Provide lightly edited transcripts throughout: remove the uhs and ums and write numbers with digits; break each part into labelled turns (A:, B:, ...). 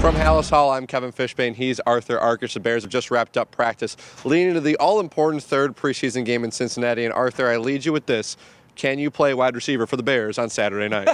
A: From Halas Hall, I'm Kevin Fishbain. He's Arthur Arkush. The Bears have just wrapped up practice, leading into the all-important third preseason game in Cincinnati. And Arthur, I lead you with this. Can you play wide receiver for the Bears on Saturday night?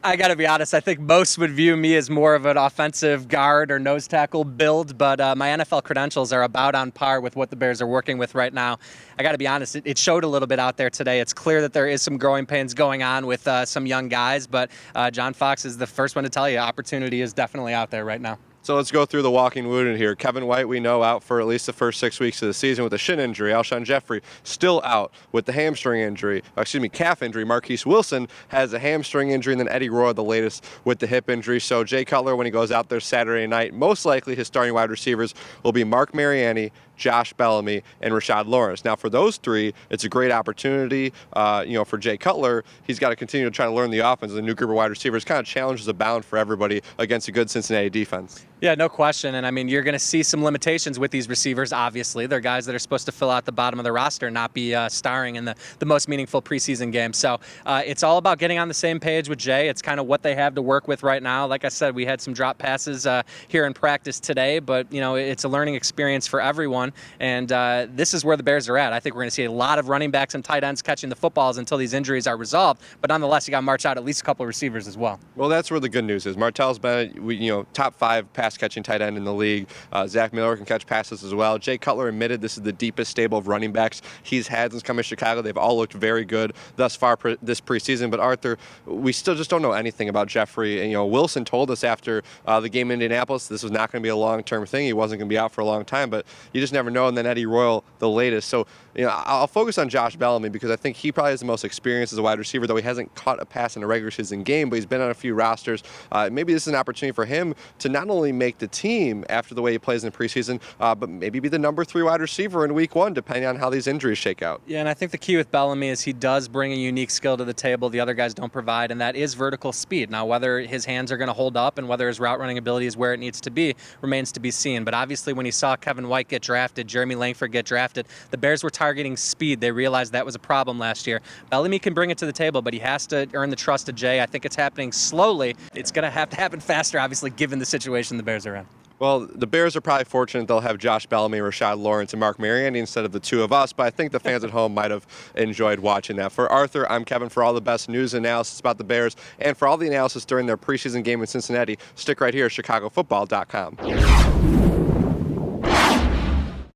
B: I got to be honest, I think most would view me as more of an offensive guard or nose tackle build, but my NFL credentials are about on par with what the Bears are working with right now. I got to be honest, it showed a little bit out there today. It's clear that there is some growing pains going on with some young guys, but John Fox is the first one to tell you opportunity is definitely out there right now.
A: So let's go through the walking wounded here. Kevin White, we know, out for at least the first 6 weeks of the season with a shin injury. Alshon Jeffrey still out with the hamstring injury. Calf injury. Marquise Wilson has a hamstring injury, and then Eddie Roy, the latest, with the hip injury. So Jay Cutler, when he goes out there Saturday night, most likely his starting wide receivers will be Mark Mariani, Josh Bellamy, and Rashad Lawrence. Now, for those three, it's a great opportunity. For Jay Cutler, he's got to continue to try to learn the offense. The new group of wide receivers kind of challenges abound for everybody against a good Cincinnati defense.
B: Yeah, no question. And I mean, you're going to see some limitations with these receivers, obviously. They're guys that are supposed to fill out the bottom of the roster, not be starring in the most meaningful preseason game. So it's all about getting on the same page with Jay. It's kind of what they have to work with right now. Like I said, we had some drop passes here in practice today, but, it's a learning experience for everyone. And this is where the Bears are at. I think we're going to see a lot of running backs and tight ends catching the footballs until these injuries are resolved. But nonetheless, you got to march out at least a couple of receivers as well.
A: Well, that's where the good news is. Martell's been, top 5 pass-catching tight end in the league. Zach Miller can catch passes as well. Jay Cutler admitted this is the deepest stable of running backs he's had since coming to Chicago. They've all looked very good thus far this preseason. But, Arthur, we still just don't know anything about Jeffrey. And, Wilson told us after the game in Indianapolis this was not going to be a long-term thing. He wasn't going to be out for a long time. But you just never know. And then Eddie Royal, the latest. So, I'll focus on Josh Bellamy because I think he probably has the most experience as a wide receiver, though he hasn't caught a pass in a regular season game, but he's been on a few rosters. Maybe this is an opportunity for him to not only make the team after the way he plays in the preseason, but maybe be the number 3 wide receiver in week 1, depending on how these injuries shake out.
B: Yeah, and I think the key with Bellamy is he does bring a unique skill to the table the other guys don't provide, and that is vertical speed. Now, whether his hands are going to hold up and whether his route running ability is where it needs to be remains to be seen. But obviously, when you saw Kevin White get drafted, Jeremy Langford get drafted, the Bears were targeting speed. They realized that was a problem last year. Bellamy can bring it to the table, but he has to earn the trust of Jay. I think it's happening slowly. It's going to have to happen faster, obviously, given the situation the Bears are in.
A: Well, the Bears are probably fortunate they'll have Josh Bellamy, Rashad Lawrence, and Mark Mariani instead of the two of us, but I think the fans at home might have enjoyed watching that. For Arthur, I'm Kevin. For all the best news and analysis about the Bears and for all the analysis during their preseason game in Cincinnati, stick right here at ChicagoFootball.com.